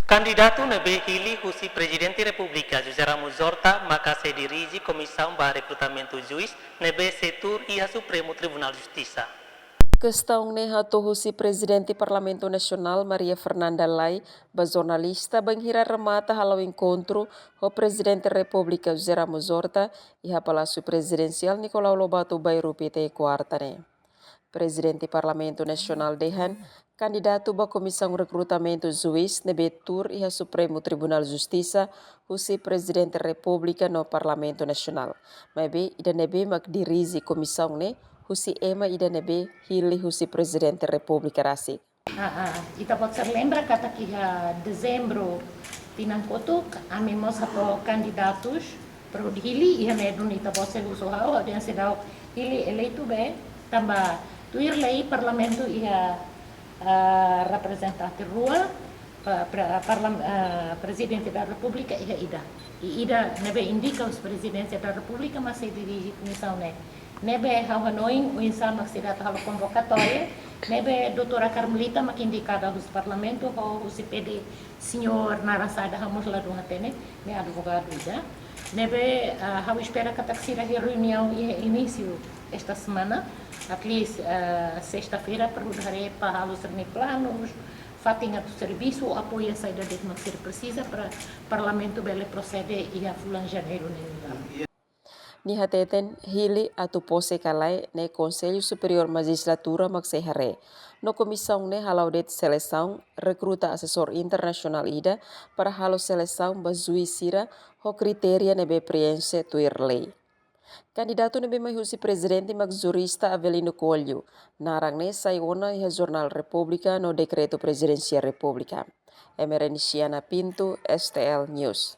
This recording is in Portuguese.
Candidato nebe hili husi Presidente Repubblica José Ramos Horta maka se dirige Comissão para Recrutamento Juiz nebe setor ia Supremo Tribunal Justiça. Questão ne hatu si Presidente Parlamento Nacional Maria Fernanda Lai, ba jornalista banghira remata halau encontro o Presidente República José Ramos Horta e a Palácio Presidencial Nicolau Lobato Bairro PT Quartane. Presidente Parlamento Nacional Dehan, candidato ba Comissão Recrutamento Juiz nebe tur e a Supremo Tribunal Justiça, husi Presidente República no Parlamento Nacional. Mabe ida nebe mak dirige comissão ne husi ema ida nebe hili husi Presidente República Rasik. Ita pode ser lembra kata que dezembro tinangkoto kami mos hapo candidatos pro hili ia medun ita pode ser uso hau dia sedau hili eleito be tamba tuir lei parlamento ia representante rua presidente da república ia ida nebe indica os presidentes da república mas se dirige comissão nebe hau hanoin o insama que será hau convocatória nebe doutora Carmelita mak indicada dos parlamento ho o CPD senhor Narasada Ramos Ladu Hatene ne advogado já nebe hau espera que taxira reunião e início esta semana at least sexta-feira perguntarei para os planos fatinha do serviço apoio a saída de não ser precisa para parlamento bele proceder e a fulan janeiro Ni hateten hili atu pose kalai ne Conselho Superior Magistratura maksehare. No comissão ne halau det seleção recruta assessor internacional ida para halau seleção bazuisira ho kriteria nebe preenche tuir lei. Candidato nebe mahusi presidente mag jurista Avelino Coelho. Narang ne saiona e Jornal República no decreto presidencial República. Emereniciana Pinto, STL News.